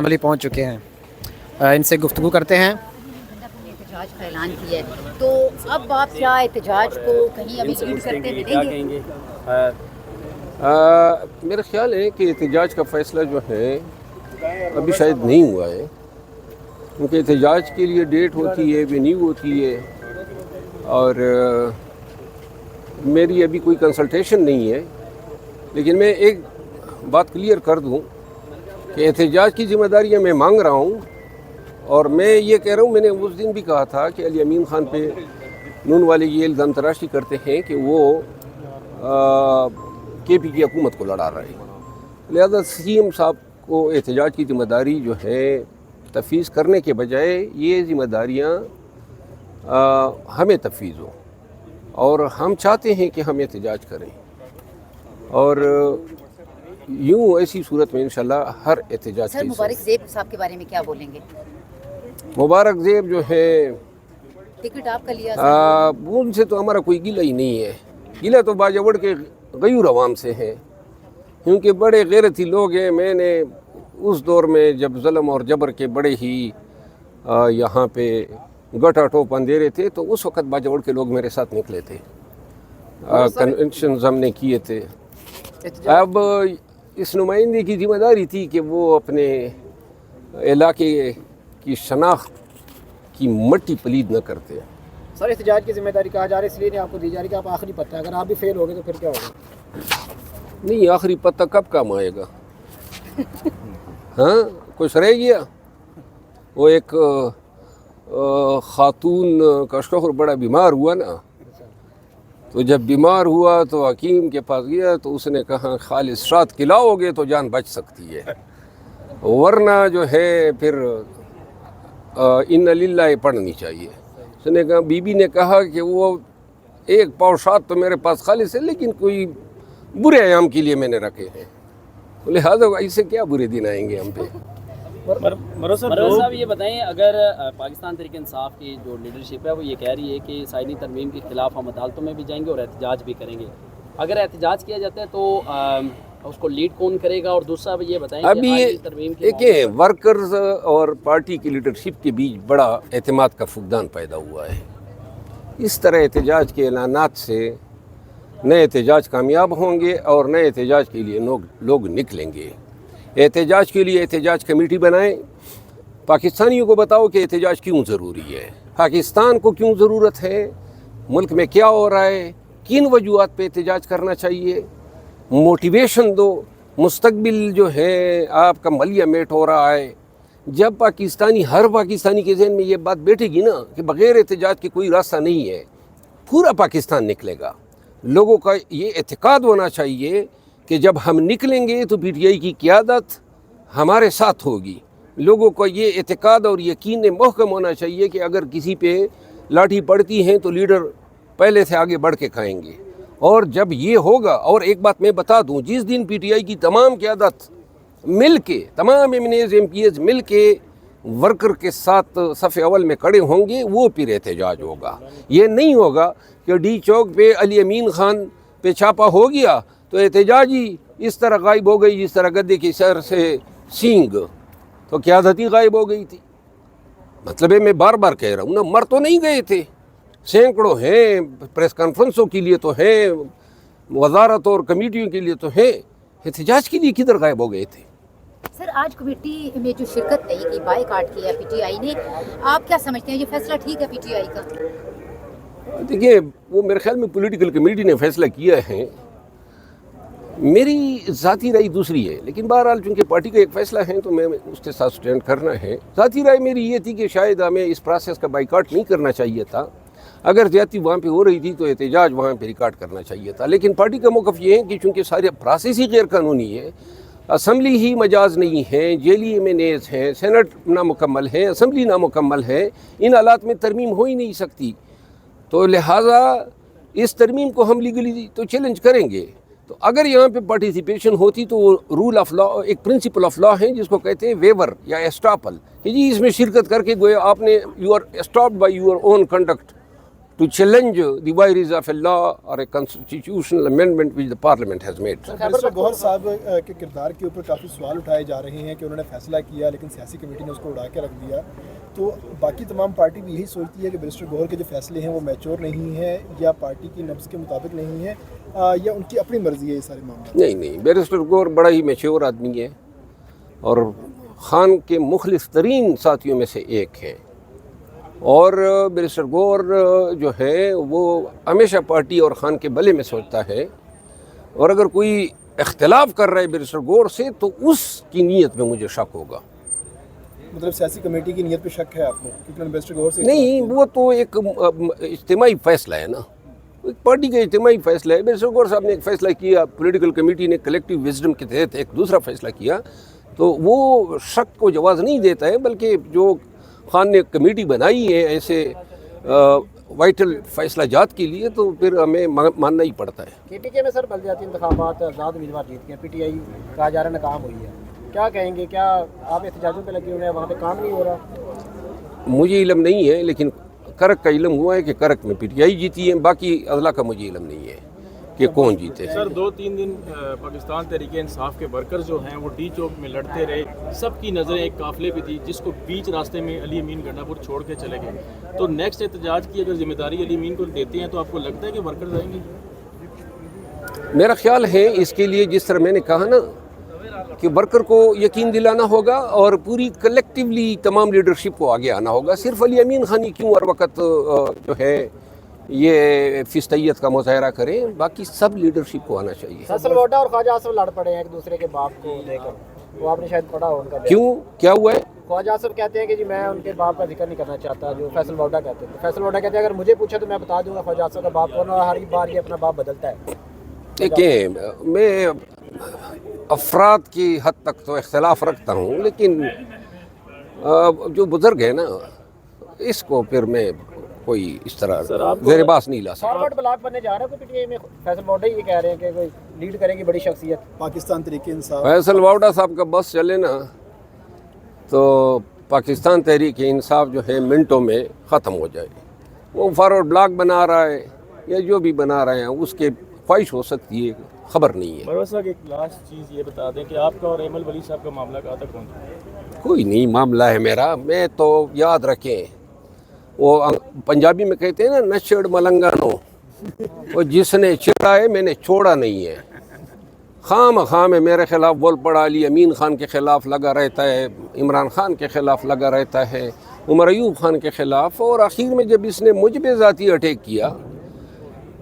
عملی پہنچ چکے ہیں، ان سے گفتگو کرتے ہیں۔ احتجاج کا اعلان کیا ہے تو اب آپ کیا احتجاج کو کہیں ابھی لیڈ کرتے ملیں گے؟ میرا خیال ہے کہ احتجاج کا فیصلہ جو ہے ابھی شاید نہیں ہوا ہے، کیونکہ احتجاج کے لیے ڈیٹ ہوتی ہے، وینیو ہوتی ہے، اور میری ابھی کوئی کنسلٹیشن نہیں ہے۔ لیکن میں ایک بات کلیئر کر دوں کہ احتجاج کی ذمہ داریاں میں مانگ رہا ہوں، اور میں یہ کہہ رہا ہوں، میں نے اس دن بھی کہا تھا کہ علی امین خان پہ نون والے یہ الزام تراشی کرتے ہیں کہ وہ کے پی کی حکومت کو لڑا رہے ہیں، لہذا سی ایم صاحب کو احتجاج کی ذمہ داری جو ہے تفویض کرنے کے بجائے یہ ذمہ داریاں ہمیں تفویض ہو، اور ہم چاہتے ہیں کہ ہم احتجاج کریں، اور یوں ایسی صورت میں انشاءاللہ ہر احتجاج سر مبارک زیب صاحب کے بارے میں کیا بولیں گے؟ مبارک زیب جو ہے ٹکٹ آپ کا لیا ان سے تو ہمارا کوئی گلہ ہی نہیں ہے، گلہ تو باجوڑ کے غیور عوام سے ہے، کیونکہ بڑے غیرتی لوگ ہیں۔ میں نے اس دور میں جب ظلم اور جبر کے بڑے ہی یہاں پہ گٹا ٹوپ اندھیرے تھے، تو اس وقت باجوڑ کے لوگ میرے ساتھ نکلے تھے، کنونشنز ہم نے کیے تھے۔ اب اس نمائندے کی ذمہ داری تھی کہ وہ اپنے علاقے کی شناخت کی مٹی پلید نہ کرتے۔ سر احتجاج کی ذمہ داری کہا جا رہا ہے، اس لیے نہیں آپ کو دی جا رہی کہ آپ آخری پتہ ہے، اگر آپ بھی فیل ہو گئے تو پھر کیا ہوگا؟ نہیں، آخری پتہ کب کام آئے گا؟ ہاں، کچھ رہ گیا؟ وہ ایک خاتون کا شوہر بڑا بیمار ہوا نا، تو جب بیمار ہوا تو حکیم کے پاس گیا تو اس نے کہا خالص شاد کھلاؤ گے تو جان بچ سکتی ہے، ورنہ جو ہے پھر ان للہ پڑھنی چاہیے۔ اس نے کہا، بی بی نے کہا کہ وہ ایک پاؤ شاد تو میرے پاس خالص ہے، لیکن کوئی برے ایام کے لیے میں نے رکھے ہیں، لہٰذا ایسے کیا برے دن آئیں گے ہم پہ۔ مروز صاحب یہ بتائیں، اگر پاکستان تحریک انصاف کی جو لیڈرشپ ہے وہ یہ کہہ رہی ہے کہ سائنی ترمیم کے خلاف ہم عدالتوں میں بھی جائیں گے اور احتجاج بھی کریں گے، اگر احتجاج کیا جاتا ہے تو اس کو لیڈ کون کرے گا؟ اور دوسرا یہ بتائیں ابھی دیکھیں، ورکرز اور پارٹی کی لیڈرشپ کے بیچ بڑا اعتماد کا فقدان پیدا ہوا ہے۔ اس طرح احتجاج کے اعلانات سے نئے احتجاج کامیاب ہوں گے اور نئے احتجاج کے لیے لوگ نکلیں گے۔ احتجاج کے لیے احتجاج کمیٹی بنائیں، پاکستانیوں کو بتاؤ کہ احتجاج کیوں ضروری ہے، پاکستان کو کیوں ضرورت ہے، ملک میں کیا ہو رہا ہے، کن وجوہات پہ احتجاج کرنا چاہیے، موٹیویشن دو۔ مستقبل جو ہے آپ کا ملیہ میٹ ہو رہا ہے، جب ہر پاکستانی کے ذہن میں یہ بات بیٹھے گی نا کہ بغیر احتجاج کے کوئی راستہ نہیں ہے، پورا پاکستان نکلے گا۔ لوگوں کا یہ اعتقاد ہونا چاہیے کہ جب ہم نکلیں گے تو پی ٹی آئی کی قیادت ہمارے ساتھ ہوگی۔ لوگوں کو یہ اعتقاد اور یقین محکم ہونا چاہیے کہ اگر کسی پہ لاٹھی پڑتی ہیں تو لیڈر پہلے سے آگے بڑھ کے کھائیں گے، اور جب یہ ہوگا، اور ایک بات میں بتا دوں، جس دن پی ٹی آئی کی تمام قیادت مل کے، تمام ایم پی ایز مل کے ورکر کے ساتھ صف اول میں کھڑے ہوں گے، وہ پھر احتجاج ہوگا۔ یہ نہیں ہوگا کہ ڈی چوک پہ علی امین خان پہ چھاپا ہو گیا تو احتجاج ہی اس طرح غائب ہو گئی جس طرح گدے کی سر سے سینگ، تو قیادت ہی غائب ہو گئی تھی۔ مطلب ہے، میں بار بار کہہ رہا ہوں نا، مر تو نہیں گئے تھے، سینکڑوں ہیں، پریس کانفرنسوں کے لیے تو ہیں، وزارت اور کمیٹیوں کے لیے تو ہیں، احتجاج کے لیے کدھر غائب ہو گئے تھے؟ سر آج کمیٹی میں جو شرکت نہیں کی، بائی کاٹ کیا پی ٹی آئی نے، آپ کیا سمجھتے ہیں یہ فیصلہ ٹھیک ہے پی ٹی آئی کا؟ دیکھیے، وہ میرے خیال میں پولیٹیکل کمیٹی نے فیصلہ کیا ہے، میری ذاتی رائے دوسری ہے، لیکن بہرحال چونکہ پارٹی کا ایک فیصلہ ہے تو میں اس کے ساتھ سٹینڈ کرنا ہے۔ ذاتی رائے میری یہ تھی کہ شاید ہمیں اس پروسیس کا بائیکاٹ نہیں کرنا چاہیے تھا، اگر زیادتی وہاں پہ ہو رہی تھی تو احتجاج وہاں پہ ریکارڈ کرنا چاہیے تھا، لیکن پارٹی کا موقف یہ ہے کہ چونکہ سارے پروسیس ہی غیر قانونی ہے، اسمبلی ہی مجاز نہیں ہے، جیلی ایم این ایز ہیں، سینٹ نامکمل ہے، اسمبلی نامکمل ہے، ان حالات میں ترمیم ہو ہی نہیں سکتی، تو لہٰذا اس ترمیم کو ہم لیگلی تو چیلنج کریں گے۔ تو اگر یہاں پہ پارٹیسپیشن ہوتی تو وہ رول آف لا، ایک پرنسپل آف لا ہے جس کو کہتے ہیں ویور یا اسٹاپل، کہ جی اس میں شرکت کر کے گویا آپ نے you are stopped by your own conduct to challenge the vagaries of a law or a constitutional amendment which the parliament has made. Minister Gauhar साहब के किरदार के ऊपर काफ़ी सवाल उठाए जा रहे हैं कि उन्होंने फैसला किया लेकिन सियासी कमेटी ने उसको उड़ा के रख दिया, तो बाकी तमाम पार्टी भी यही सोचती है कि मिनिस्टर गौहर के जो फैसले हैं वो मैच्योर नहीं है या पार्टी की नब्ज़ के मुताबिक नहीं है, या उनकी अपनी मर्जी है ये सारे मामले? नहीं, बैरिस्टर गौहर बड़ा ही मैच्योर आदमी है और खान के मुखलिस तरीन साथियों में से एक है। और बैरिस्टर गौहर जो है वो हमेशा पार्टी और खान के भले में सोचता है, और अगर कोई इख्तिलाफ कर रहा है बैरिस्टर गौहर से तो उसकी नीयत में मुझे शक होगा। मतलब सियासी कमेटी की नीयत पे शक है आपको क्योंकि मिनिस्टर गौहर से? नहीं, वो तो एक इज्तिमाई फैसला है ना, एक पार्टी का इज्तिमाई फैसला है। बैरिस्टर गौहर साहब ने एक फ़ैसला किया, पॉलिटिकल कमेटी ने कलेक्टिव विजडम के तहत एक दूसरा फैसला किया, तो वो शक को जवाज़ नहीं देता है, बल्कि जो खान ने कमेटी बनाई है ऐसे वाइटल फैसला जात के लिए, तो फिर हमें मानना ही पड़ता है। KPK में सर बलदियाती इंतखाबात आज़ाद उम्मीदवार जीत गए, PTI कहा जा रहा है नाकाम हुई है, क्या कहेंगे? क्या आप एहतजाजों पे लगे हुए हैं, वहाँ पे काम नहीं हो रहा? मुझे इल्म नहीं है, लेकिन करक का इल्म हुआ है कि करक में PTI जीती है, बाकी अदला का मुझे इल्म नहीं है कि कौन जीते। सर 2-3 दिन पाकिस्तान तहरीक इंसाफ के वर्कर्स जो हैं वो डी चौक में लड़ते रहे, सबकी नज़रें एक काफ़िले पे थी जिसको बीच रास्ते में अली अमीन गंडापुर छोड़ के चले गए, तो नेक्स्ट एहतजाज की अगर जिम्मेदारी अली अमीन को देते हैं तो आपको लगता है कि वर्कर्स आएंगे? मेरा ख्याल है इसके लिए जिस तरह मैंने कहा ना कि वर्कर को यकीन दिलाना होगा और पूरी कलेक्टिवली तमाम लीडरशिप को आगे आना होगा। सिर्फ अली अमीन खान ही क्यों हर वक्त जो है ये फिस्तैयत का मुजाहरा करें, बाकी सब लीडरशिप को आना चाहिए। फैसल वोडा और ख्वाजा आसिफ लड़ पड़े हैं एक दूसरे के बाप को लेकर, वो आपने शायद पढ़ा हो उनका। क्यों, क्या हुआ है? ख्वाजा आसिफ कहते हैं कि जी मैं उनके बाप का जिक्र नहीं करना चाहता, जो फैसल वोडा कहते हैं। फैसल वोडा कहते हैं अगर मुझे पूछा तो मैं बता दूंगा ख्वाजा आसिफ का बाप कौन, और हर बार ये अपना बाप बदलता है। देखिए, मैं अफराद की हद तक तो इख्तिलाफ रखता हूँ, लेकिन जो बुज़ुर्ग है ना इसको फिर मैं कोई इस तरह ज़ेरबास नहीं ला सकता। फॉरवर्ड ब्लॉक बनने जा रहा है PTI में, फैसल वोडा ये कह रहे हैं कि कोई लीड करेगी बड़ी शख्सियत पाकिस्तान तहरीक इंसाफ। फैसल वाउडा साहब का बस चले ना तो पाकिस्तान तहरीक इंसाफ जो है मिनटों में ख़त्म हो जाए। वो फॉरवर्ड ब्लॉक बना रहा है या जो भी बना रहे हैं उसके ख्वाहिश हो सकती है, खबर नहीं है। मरवा साहब एक लास्ट चीज़ ये बता दें कि आपका और एमल वली साहब का मामला कहाँ तक पहुँचा? कोई नहीं मामला है मेरा, मैं तो याद रखें वो पंजाबी में कहते हैं ना नशड़ मलंगानो, वो जिसने छेड़ा है मैंने छोड़ा नहीं है। खाम है मेरे ख़िलाफ़ बोल पड़ा, अली अमीन ख़ान के ख़िलाफ़ लगा रहता है, इमरान ख़ान के ख़िलाफ़ लगा रहता है, उमर अयूब ख़ान के ख़िलाफ़, और आखिर में जब इसने मुझ पे ज़ाती अटैक किया,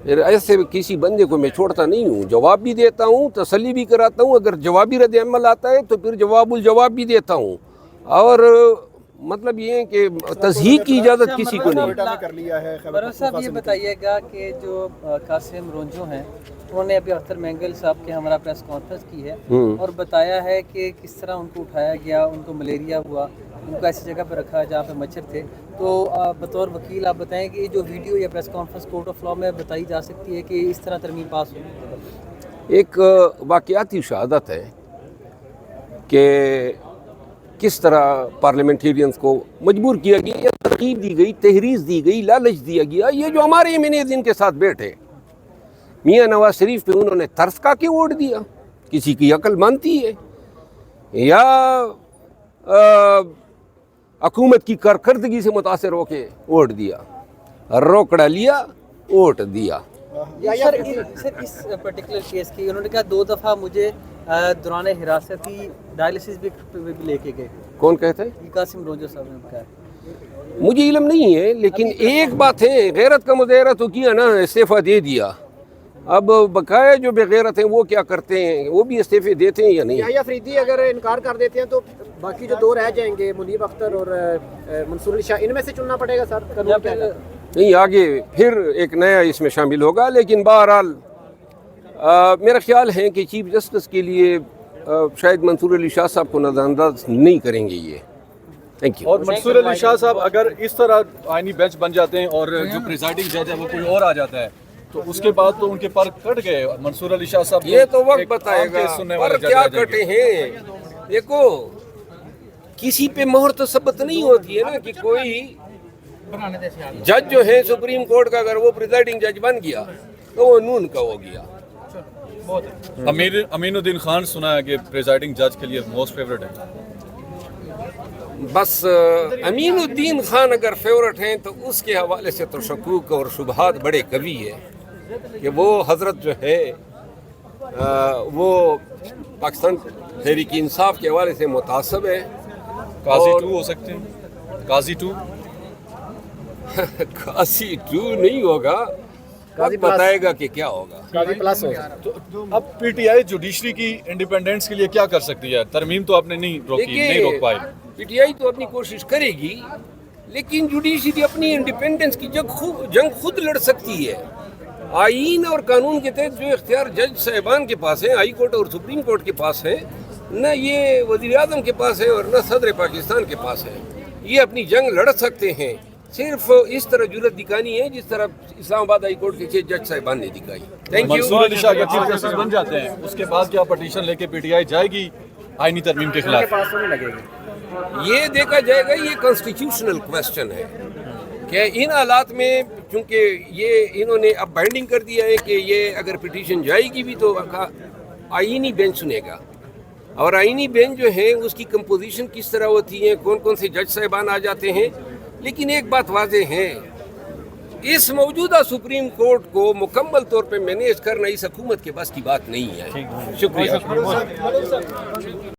फिर ऐसे किसी बंदे को मैं छोड़ता नहीं हूँ, जवाब भी देता हूँ, तसल्ली भी कराता हूँ, अगर जवाबी रद्द अमल आता है तो फिर जवाबुल जवाब भी देता हूँ। और मतलब ये है कि तज़हीक की इजाज़त किसी को नहीं। कर लिया है। मरवा साहब ये बताइएगा कि जो कासिम रोंजो हैं उन्होंने अभी अख्तर मैंगल साहब के हमारा प्रेस कॉन्फ्रेंस की है और बताया है कि किस तरह उनको उठाया गया, उनको मलेरिया हुआ, उनको ऐसी जगह पर रखा जहाँ पे मच्छर थे। तो बतौर वकील आप बताएं कि जो वीडियो या press conference court of law में बताई जा सकती है कि इस तरह तरमीम पास हो? एक वाक़याती शहादत है कि किस तरह पार्लियामेंटेरियंस को मजबूर किया गया या तरकीब दी गई, तहरीज़ दी गई, लालच दिया गया। ये जो हमारे एमएनएज़ इनके साथ बैठे, मियाँ नवाज शरीफ पे उन्होंने तरस का के वोट दिया, किसी की अकल मानती है? या हुकूमत की कारकर्दगी से मुतासर होके वोट दिया, रोकड़ा लिया, वोट दिया। सर इस पर्टिकुलर केस की उन्होंने कहा 2 दफ़ा मुझे दौरान हिरासती डायलिसिस भी लेके गए। कौन कहता है? कासिम रोंजो साहब ने कहा। मुझे इल्म नहीं है, लेकिन एक बात है, गैरत का मुजाहरा तो किया ना, इस्तीफ़ा दे दिया। अब बकाया जो बेगैरत हैं वो क्या करते हैं, वो भी इस्तीफे देते हैं या नहीं? या अफरीदी अगर इनकार कर देते हैं तो बाकी जो 2 रह जाएंगे, मुनीब अख्तर और मंसूर अली शाह, इनमें से चुनना पड़ेगा सर? कानून क्या है? नहीं, आगे फिर एक नया इसमें शामिल होगा, लेकिन बहरहाल मेरा ख्याल है कि चीफ जस्टिस के लिए शायद मंसूर अली शाह साहब को नज़रअंदाज नहीं करेंगे ये। Thank you. और मंसूर अली शाह साहब अगर इस तरह आईनी बेंच बन जाते हैं और जो प्रिजाइडिंग जज है वो कोई और आ जाता है तो उसके बाद तो उनके पर कट गए। मंसूर अली शाह साहब ये तो वक्त बताएगा पर क्या कटे हैं। देखो किसी पे मोहर तो सबत नहीं होती है ना कि कोई जज जो है सुप्रीम कोर्ट का, अगर वो प्रिजाइडिंग जज बन गया तो वो नून का हो गया। अमीनुद्दीन खान सुना है कि प्रिजाइडिंग जज के लिए मोस्ट फेवरेट है। बस अमीनुद्दीन खान अगर फेवरेट हैं तो उसके हवाले से तो शकूक और शुबहात बड़े कवी है कि वो हजरत जो है वो पाकिस्तान तहरीक इंसाफ के हवाले से मुतासब है। काजी टू हो सकते हैं, काजी टू काजी टू नहीं होगा, काजी बताएगा कि क्या होगा। काजी प्लस हो। तो अब पीटीआई जुडिशरी की इंडिपेंडेंस के लिए क्या कर सकती है? तरमीम तो आपने नहीं रोकी, नहीं रोक पाई। पीटीआई तो अपनी कोशिश करेगी, लेकिन जुडिशरी अपनी इंडिपेंडेंस की जंग खुद लड़ सकती है। आईन और कानून के तहत जो इख्तियार जज साहिबान के पास है, हाई कोर्ट और सुप्रीम कोर्ट के पास है, न ये वज़ीर आज़म के पास है और न सदर पाकिस्तान के पास है। ये अपनी जंग लड़ सकते हैं, सिर्फ इस तरह जुर्रत दिखानी है जिस तरह इस्लामाबाद हाई कोर्ट के 6 जज साहिबान ने दिखाई। Thank you. मंसूर अली शाह अगर चीफ जस्टिस बन जाते हैं, उसके बाद क्या पटिशन लेके पीटीआई जाएगी आईनी तरमीम के खिलाफ? पास तो नहीं लगेगी। ये देखा जाएगा, ये कॉन्स्टिट्यूशनल क्वेश्चन है कि इन हालात में, क्योंकि ये इन्होंने अब बाइंडिंग कर दिया है कि ये अगर पिटीशन जाएगी भी तो आईनी बेंच सुनेगा, और आईनी बेंच जो है उसकी कंपोजिशन किस तरह होती है, कौन कौन से जज साहिबान आ जाते हैं। लेकिन एक बात वाज़ेह है, इस मौजूदा सुप्रीम कोर्ट को मुकम्मल तौर पे मैनेज करना इस हुकूमत के बस की बात नहीं है। शुक्रिया।